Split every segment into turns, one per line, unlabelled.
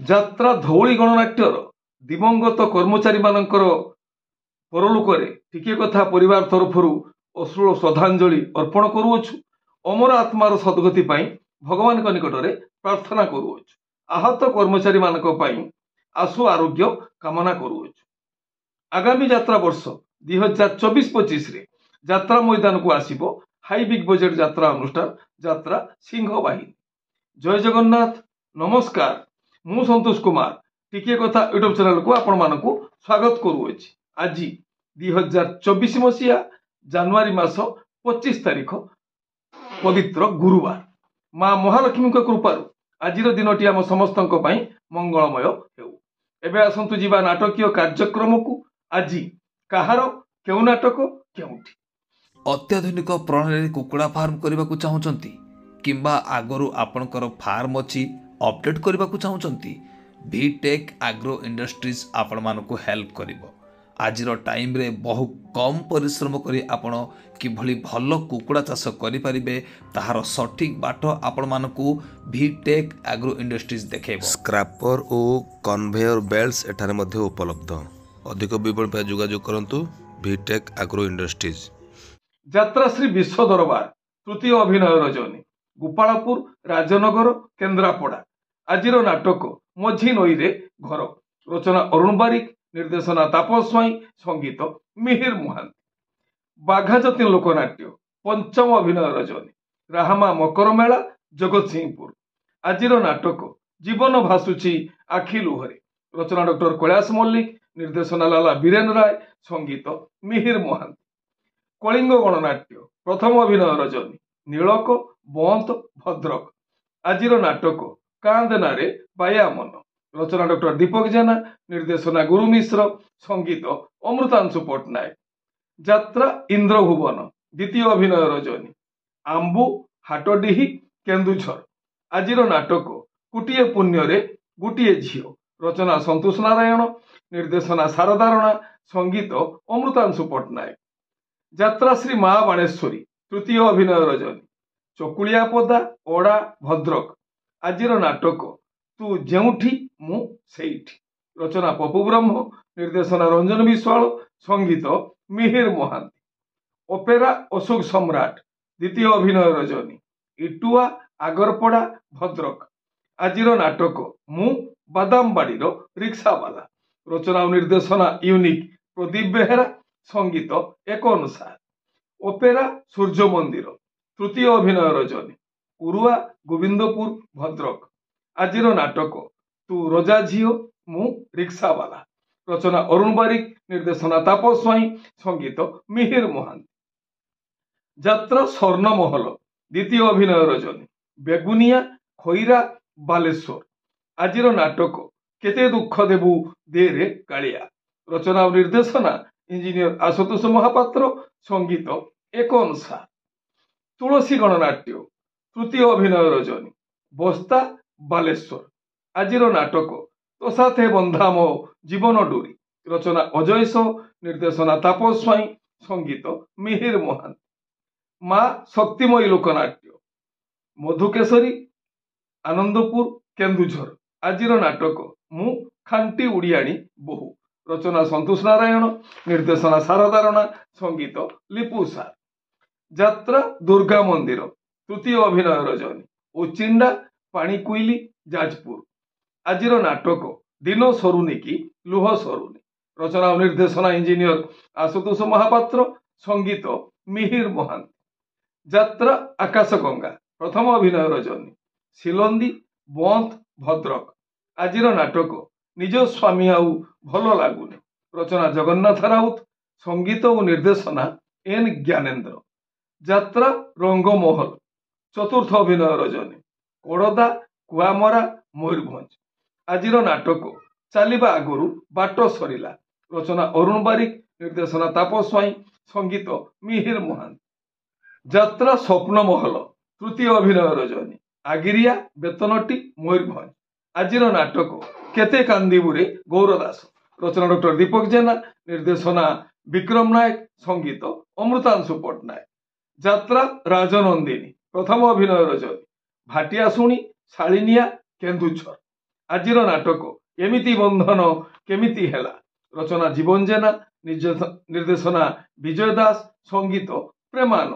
ଯାତ୍ରା ଧଉଳି ଗଣନାଟ୍ୟର ଦିବଂଗତ କର୍ମଚାରୀ ମାନଙ୍କର ପରଲୋକରେ ଟିକିଏ କଥା ପରିବାର ତରଫରୁ ଅଶ୍ରୁଳ ଶ୍ରଦ୍ଧାଞ୍ଜଳି ଅର୍ପଣ କରୁଅଛୁ। ଅମର ଆତ୍ମାର ସଦ୍ଗତି ପାଇଁ ଭଗବାନଙ୍କ ନିକଟରେ ପ୍ରାର୍ଥନା କରୁଅଛୁ। ଆହତ କର୍ମଚାରୀ ମାନଙ୍କ ପାଇଁ ଆଶୁ ଆରୋଗ୍ୟ କାମନା କରୁଅଛୁ। ଆଗାମୀ ଯାତ୍ରା ବର୍ଷ 2024-25 ଯାତ୍ରା ମଇଦାନକୁ ଆସିବ ହାଇ ବିଗ୍ ବଜେଟ୍ ଯାତ୍ରା ଅନୁଷ୍ଠାନ ଯାତ୍ରା ସିଂହ ବାହିନୀ। ଜୟ ଜଗନ୍ନାଥ, ନମସ୍କାର। ମୁଁ ସନ୍ତୋଷ କୁମାର ଟିକିଏ କଥା ୟୁଟ୍ୟୁବ ଚ୍ୟାନେଲକୁ ଆପଣମାନଙ୍କୁ ସ୍ୱାଗତ କରୁଅଛି। ଆଜି 2024 ମସିହା ଜାନୁଆରୀ ମାସ 25 ତାରିଖ ପବିତ୍ର ଗୁରୁବାର। ମା ମହାଲକ୍ଷ୍ମୀଙ୍କ କୃପାରୁ ଆଜିର ଦିନଟି ଆମ ସମସ୍ତଙ୍କ ପାଇଁ ମଙ୍ଗଳମୟ ହେଉ। ଏବେ ଆସନ୍ତୁ ଯିବା ନାଟକୀୟ କାର୍ଯ୍ୟକ୍ରମକୁ। ଆଜି କାହାର କେଉଁ ନାଟକ କେଉଁଠି?
ଅତ୍ୟାଧୁନିକ ପ୍ରଣାଳୀରେ କୁକୁଡ଼ା ଫାର୍ମ କରିବାକୁ ଚାହୁଁଛନ୍ତି କିମ୍ବା ଆଗରୁ ଆପଣଙ୍କର ଫାର୍ମ ଅଛି ଅପଡେଟ୍ କରିବାକୁ ଚାହୁଁଛନ୍ତି, ଭିଟେକ୍ ଆଗ୍ରୋ ଇଣ୍ଡଷ୍ଟ୍ରିଜ୍ ଆପଣମାନଙ୍କୁ ହେଲ୍ପ କରିବ। ଆଜିର ଟାଇମ୍ରେ ବହୁ କମ୍ ପରିଶ୍ରମ କରି ଆପଣ କିଭଳି ଭଲ କୁକୁଡ଼ା ଚାଷ କରିପାରିବେ ତାହାର ସଠିକ୍ ବାଟ ଆପଣମାନଙ୍କୁ ଭିଟେକ୍ ଆଗ୍ରୋ ଇଣ୍ଡଷ୍ଟ୍ରିଜ୍ ଦେଖାଇବ।
ସ୍କ୍ରାପର ଓ କନଭେୟର ବେଲ୍ଟସ୍ ଏଠାରେ ମଧ୍ୟ ଉପଲବ୍ଧ। ଅଧିକ ବିବରଣୀ ପାଇଁ ଯୋଗାଯୋଗ କରନ୍ତୁ ଭିଟେକ୍ ଆଗ୍ରୋ ଇଣ୍ଡଷ୍ଟ୍ରିଜ୍।
ଯାତ୍ରା ଶ୍ରୀ ବିଶ୍ୱ ଦରବାର ତୃତୀୟ ଅଭିନୟ ରଜନୀ, ଗୋପାଳପୁର, ରାଜନଗର, କେନ୍ଦ୍ରାପଡ଼ା। ଆଜିର ନାଟକ ମଝି ନଈରେ ଘର। ରଚନା ଅରୁଣ ବାରିକ, ନିର୍ଦ୍ଦେଶନା ତାପସ ସ୍ୱାଇଁ, ସଙ୍ଗୀତ ମିହିର ମହାନ୍ତି। ବାଘାଯତୀନ ଲୋକନାଟ୍ୟ ପଞ୍ଚମ ଅଭିନୟ ରଜନୀ, ରାହାମା ମକର ମେଳା, ଜଗତସିଂହପୁର। ଆଜିର ନାଟକ ଜୀବନ ଭାସୁଛି ଆଖି ଲୁହରେ। ରଚନା ଡକ୍ଟର କୈଳାସ ମଲ୍ଲିକ, ନିର୍ଦ୍ଦେଶନା ଲାଲା ବୀରେନ ରାୟ, ସଙ୍ଗୀତ ମିହିର ମହାନ୍ତି। କଳିଙ୍ଗ ଗଣନାଟ୍ୟ ପ୍ରଥମ ଅଭିନୟ ରଜନୀ, ନୀଳକ, ବନ୍ତ, ଭଦ୍ରକ। ଆଜିର ନାଟକ କାନ୍ଦେନାରେ ବାୟା ମନ। ରଚନା ଡକ୍ଟର ଦୀପକ ଜେନା, ନିର୍ଦ୍ଦେଶନା ଗୁରୁ ମିଶ୍ର, ସଙ୍ଗୀତ ଅମୃତାଂଶୁ ପଟ୍ଟନାୟକ। ଯାତ୍ରା ଇନ୍ଦ୍ରଭୁବନ ଦ୍ୱିତୀୟ ଅଭିନୟ ରଜନୀ, ଆମ୍ବୁ, ହାଟଡିହି, କେନ୍ଦୁଝର। ଆଜିର ନାଟକ ଗୋଟିଏ ପୁଣ୍ୟରେ ଗୋଟିଏ ଝିଅ। ରଚନା ସନ୍ତୋଷ ନାରାୟଣ, ନିର୍ଦ୍ଦେଶନା ଶାରଦା ରଣା, ସଙ୍ଗୀତ ଅମୃତାଂଶୁ ପଟ୍ଟନାୟକ। ଯାତ୍ରା ଶ୍ରୀ ମା ବାଣେଶ୍ୱରୀ ତୃତୀୟ ଅଭିନୟ ରଜନୀ, ଚକୁଳିଆ ପଦା, ଓଡା, ଭଦ୍ରକ। ଆଜିର ନାଟକ ତୁ ଯେଉଁଠି ମୁଁ ସେଇଠି। ରଚନା ପପୁ ବ୍ରହ୍ମ, ନିର୍ଦ୍ଦେଶନା ରଞ୍ଜନ ବିଶ୍ୱାଳ, ସଙ୍ଗୀତ ମିହିର ମହାନ୍ତି। ଅପେରା ଅଶୋକ ସମ୍ରାଟ ଦ୍ୱିତୀୟ ଅଭିନୟ ରଜନୀ, ଇଟୁଆ, ଆଗରପଡ଼ା, ଭଦ୍ରକ। ଆଜିର ନାଟକ ମୁଁ ବାଦାମବାଡ଼ିର ରିକ୍ସାବାଲା। ରଚନା ଓ ନିର୍ଦ୍ଦେଶନା ୟୁନିକ୍ ପ୍ରଦୀପ ବେହେରା, ସଙ୍ଗୀତ ଏକ ଅନୁସାର। ଅପେରା ସୂର୍ଯ୍ୟ ମନ୍ଦିର ତୃତୀୟ ଅଭିନୟ ରଜନୀ, ଉରୁଆ, ଗୋବିନ୍ଦପୁର, ଭଦ୍ରକ। ଆଜିର ନାଟକ ତୁ ରଜା ଝିଅ ମୁଁ ରିକ୍ସାବାଲା। ରଚନା ଅରୁଣ ବାରିକ, ନିର୍ଦ୍ଦେଶନା ତାପସ ସ୍ୱାଇଁ, ସଙ୍ଗୀତ ମିହିର ମହାନ୍ତି। ଯାତ୍ରା ସ୍ୱର୍ଣ୍ଣମହଲ ଦ୍ୱିତୀୟ ଅଭିନୟ ରଜନୀ, ବେଗୁନିଆ, ଖଇରା, ବାଲେଶ୍ୱର। ଆଜିର ନାଟକ କେତେ ଦୁଃଖ ଦେବୁ ଦେରେ କାଳିଆ। ରଚନା ଓ ନିର୍ଦ୍ଦେଶନା ଇଞ୍ଜିନିୟର ଆଶୁତୋଷ ମହାପାତ୍ର, ସଙ୍ଗୀତ ଏକ ଅନୁସାର। ତୁଳସୀ ଗଣନାଟ୍ୟ ତୃତୀୟ ଅଭିନୟ ରଜନୀ, ବସ୍ତା, ବାଲେଶ୍ୱର। ଆଜିର ନାଟକ ତୋ ସାଥେ ବନ୍ଧା ମୋ ଜୀବନ ଡୋରି। ରଚନା ଅଜୟ ସ, ନିର୍ଦ୍ଦେଶନା ତାପସ ସ୍ୱାଇଁ, ସଙ୍ଗୀତ ମିହିର ମହାନ୍ତି। ମା ଶକ୍ତିମୟୀ ଲୋକନାଟ୍ୟ ମଧୁକେଶରୀ, ଆନନ୍ଦପୁର, କେନ୍ଦୁଝର। ଆଜିର ନାଟକ ମୁଁ ଖାଣ୍ଟି ଓଡ଼ିଆଣୀ ବୋହୂ। ରଚନା ସନ୍ତୋଷ ନାରାୟଣ, ନିର୍ଦ୍ଦେଶନା ଶାରଦା ରଣା, ସଙ୍ଗୀତ ଲିପୁ ସାର। ଯାତ୍ରା ଦୁର୍ଗା ମନ୍ଦିର ତୃତୀୟ ଅଭିନୟ ରଜନୀ, ଓଚିଣ୍ଡା, ପାଣିକୋଇଲି, ଯାଜପୁର। ଆଜିର ନାଟକ ଦିନ ସରୁନି କି ଲୁହ ସରୁନି। ରଚନା ଓ ନିର୍ଦ୍ଦେଶନା ଇଞ୍ଜିନିୟର ଆଶୁତୋଷ ମହାପାତ୍ର, ସଙ୍ଗୀତ ମିହିର ମହାନ୍ତି। ଯାତ୍ରା ଆକାଶଗଙ୍ଗା ପ୍ରଥମ ଅଭିନୟ ରଜନୀ, ସିଲନ୍ଦି, ବନ୍ତ, ଭଦ୍ରକ। ଆଜିର ନାଟକ ନିଜ ସ୍ୱାମୀ ଆଉ ଭଲ ଲାଗୁନି। ରଚନା ଜଗନ୍ନାଥ ରାଉତ, ସଙ୍ଗୀତ ଓ ନିର୍ଦ୍ଦେଶନା ଏନ୍ ଜ୍ଞାନେନ୍ଦ୍ର। ଯାତ୍ରା ରଙ୍ଗମହଲ ଚତୁର୍ଥ ଅଭିନୟ ରଜନୀ, କଡ଼ଦା, କୁଆମରା, ମୟୂରଭଞ୍ଜ। ଆଜିର ନାଟକ ଚାଲିବା ଆଗରୁ ବାଟ ସରିଲା। ରଚନା ଅରୁଣ ବାରିକ, ନିର୍ଦ୍ଦେଶନା ତାପସ ସ୍ୱାଇଁ, ସଙ୍ଗୀତ ମିହିର ମହାନ୍ତି। ଯାତ୍ରା ସ୍ୱପ୍ନମହଲ ତୃତୀୟ ଅଭିନୟ ରଜନୀ, ଆଗିରିଆ, ବେତନଟି, ମୟୂରଭଞ୍ଜ। ଆଜିର ନାଟକ କେତେ କାନ୍ଦିବୁରେ ଗୌର ଦାସ। ରଚନା ଡକ୍ଟର ଦୀପକ ଜେନା, ନିର୍ଦ୍ଦେଶନା ବିକ୍ରମ ନାୟକ, ସଙ୍ଗୀତ ଅମୃତାଂଶୁ ପଟ୍ଟନାୟକ। ଯାତ୍ରା ରାଜନନ୍ଦିନୀ ପ୍ରଥମ ଅଭିନୟ ରଜନୀ, ଭାଟିଆଶୁଣୀ, ଶାଳିନିଆ, କେନ୍ଦୁଝର। ଆଜିର ନାଟକ ଏମିତି ବନ୍ଧନ କେମିତି ହେଲା। ରଚନା ଜୀବନ ଜେନା, ନିର୍ଦ୍ଦେଶନା ବିଜୟ ଦାସ, ସଙ୍ଗୀତ ପ୍ରେମାନନ୍ଦ।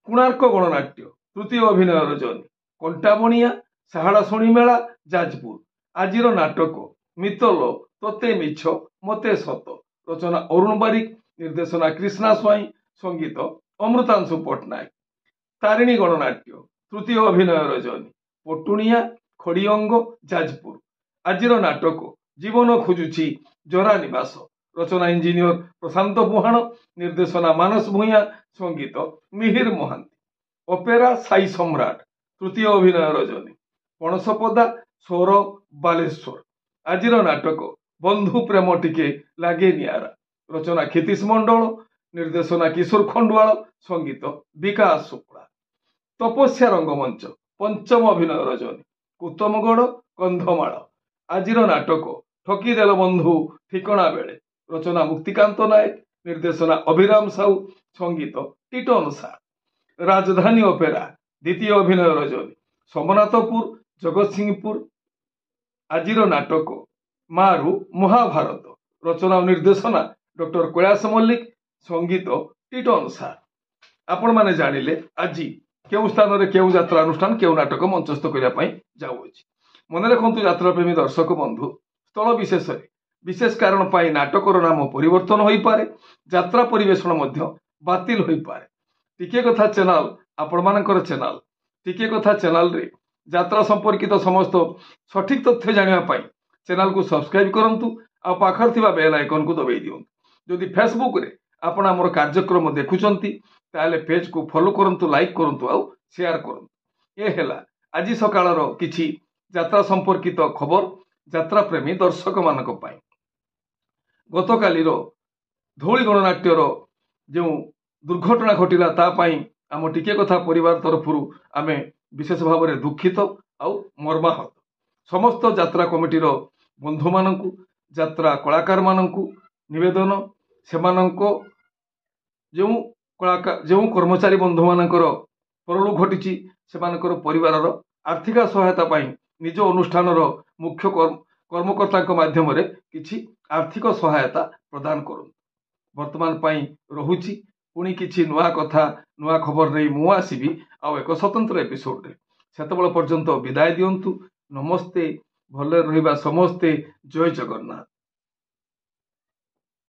କୋଣାର୍କ ଗଣନାଟ୍ୟ ତୃତୀୟ ଅଭିନୟ ରଜନୀ, କଣ୍ଟାବଣିଆ, ସାହାଡ଼ା ଶୁଣି ମେଳା, ଯାଜପୁର। ଆଜିର ନାଟକ ମିତଲ ତୋତେ ମିଛ ମତେ ସତ। ରଚନା ଅରୁଣ ବାରିକ, ନିର୍ଦ୍ଦେଶନା କ୍ରିଷ୍ଣା ସ୍ୱାଇଁ, ସଙ୍ଗୀତ ଅମୃତାଂଶୁ ପଟ୍ଟନାୟକ। ତାରିଣୀ ଗଣନାଟ୍ୟ ତୃତୀୟ ଅଭିନୟ ରଜନୀ, ପଟୁଣିଆ, ଖଡ଼ିଅଙ୍ଗ, ଯାଜପୁର। ଆଜିର ନାଟକ ଜୀବନ ଖୋଜୁଛି ଜରା ନିବାସ। ରଚନା ଇଞ୍ଜିନିୟର ପ୍ରଶାନ୍ତ ପୁହାଣ, ନିର୍ଦ୍ଦେଶନା ମାନସ ଭୂୟାଁ, ସଙ୍ଗୀତ ମିହିର ମହାନ୍ତି। ଅପେରା ସାଇ ସମ୍ରାଟ ତୃତୀୟ ଅଭିନୟ ରଜନୀ, ପଣସପଦା, ସୌରଭ, ବାଲେଶ୍ୱର। ଆଜିର ନାଟକ ବନ୍ଧୁ ପ୍ରେମ ଟିକେ ଲାଗେ ନିଆରା। ରଚନା କ୍ଷିତୀଶ ମଣ୍ଡଳ, ନିର୍ଦ୍ଦେଶନା କିଶୋର ଖଣ୍ଡୁଆଳ, ସଙ୍ଗୀତ ବିକାଶ ଶୁକ୍ଳା। ତପସ୍ୟା ରଙ୍ଗମଞ୍ଚ ପଞ୍ଚମ ଅଭିନୟ ରଜନୀ, କୁତମଗଡ଼, କନ୍ଧମାଳ। ଆଜିର ନାଟକ ଠକିଦେଲ ବନ୍ଧୁ ଠିକଣା ବେଳେ। ରଚନା ମୁକ୍ତିକାନ୍ତ ନାୟକ, ନିର୍ଦ୍ଦେଶନା ଅଭିରାମ ସାହୁ, ସଙ୍ଗୀତ ଟିଟନ ସାର। ରାଜଧାନୀ ଅପେରା ଦ୍ୱିତୀୟ ଅଭିନୟ ରଜନୀ, ସମନାଥପୁର, ଜଗତସିଂହପୁର। ଆଜିର ନାଟକ ମାରୁ ମହାଭାରତ। ରଚନା ଓ ନିର୍ଦ୍ଦେଶନା ଡକ୍ଟର କୈଳାସ ମଲ୍ଲିକ, ସଙ୍ଗୀତ ଟିଟନ ସାର। ଆପଣମାନେ ଜାଣିଲେ ଆଜି କେଉଁ ସ୍ଥାନରେ କେଉଁ ଯାତ୍ରା ଅନୁଷ୍ଠାନ କେଉଁ ନାଟକ ମଞ୍ଚସ୍ଥ କରିବା ପାଇଁ ଯାଉଅଛି। ମନେ ରଖନ୍ତୁ ଯାତ୍ରାପ୍ରେମୀ ଦର୍ଶକ ବନ୍ଧୁ, ସ୍ଥଳ ବିଶେଷରେ ବିଶେଷ କାରଣ ପାଇଁ ନାଟକର ନାମ ପରିବର୍ତ୍ତନ ହୋଇପାରେ, ଯାତ୍ରା ପରିବେଷଣ ମଧ୍ୟ ବାତିଲ ହୋଇପାରେ। ଟିକିଏ କଥା ଚ୍ୟାନେଲ ଆପଣମାନଙ୍କର ଚ୍ୟାନେଲ। ଟିକିଏ କଥା ଚ୍ୟାନେଲରେ ଯାତ୍ରା ସମ୍ପର୍କିତ ସମସ୍ତ ସଠିକ ତଥ୍ୟ ଜାଣିବା ପାଇଁ ଚ୍ୟାନେଲକୁ ସବସ୍କ୍ରାଇବ କରନ୍ତୁ ଆଉ ପାଖରେ ଥିବା ବେଲ୍ ଆଇକନକୁ ଦବାଇ ଦିଅନ୍ତୁ। ଯଦି ଫେସବୁକରେ ଆପଣ ଆମର କାର୍ଯ୍ୟକ୍ରମ ଦେଖୁଛନ୍ତି ତାହେଲେ ପେଜକୁ ଫଲୋ କରନ୍ତୁ, ଲାଇକ୍ କରନ୍ତୁ ଆଉ ସେୟାର କରନ୍ତୁ। ଏ ହେଲା ଆଜି ସକାଳର କିଛି ଯାତ୍ରା ସମ୍ପର୍କିତ ଖବର ଯାତ୍ରାପ୍ରେମୀ ଦର୍ଶକମାନଙ୍କ ପାଇଁ। ଗତକାଲିର ଧଉଳି ଗଣନାଟ୍ୟର ଯେଉଁ ଦୁର୍ଘଟଣା ଘଟିଲା ତା ପାଇଁ ଆମ ଟିକିଏ କଥା ପରିବାର ତରଫରୁ ଆମେ ବିଶେଷ ଭାବରେ ଦୁଃଖିତ ଆଉ ମର୍ମାହତ। ସମସ୍ତ ଯାତ୍ରା କମିଟିର ବନ୍ଧୁମାନଙ୍କୁ, ଯାତ୍ରା କଳାକାରମାନଙ୍କୁ ନିବେଦନ, ସେମାନଙ୍କ ଯେଉଁ କର୍ମଚାରୀ ବନ୍ଧୁମାନଙ୍କର ପରଲୋକ ଘଟିଛି ସେମାନଙ୍କର ପରିବାରର ଆର୍ଥିକ ସହାୟତା ପାଇଁ ନିଜ ଅନୁଷ୍ଠାନର ମୁଖ୍ୟ କର୍ମକର୍ତ୍ତାଙ୍କ ମାଧ୍ୟମରେ କିଛି ଆର୍ଥିକ ସହାୟତା ପ୍ରଦାନ କରନ୍ତୁ। ବର୍ତ୍ତମାନ ପାଇଁ ରହୁଛି, ପୁଣି କିଛି ନୂଆ କଥା ନୂଆ ଖବର ନେଇ ମୁଁ ଆସିବି ଆଉ ଏକ ସ୍ୱତନ୍ତ୍ର ଏପିସୋଡରେ। ସେତେବେଳେ ପର୍ଯ୍ୟନ୍ତ ବିଦାୟ ଦିଅନ୍ତୁ। ନମସ୍ତେ, ଭଲରେ ରହିବା ସମସ୍ତେ। ଜୟ ଜଗନ୍ନାଥ।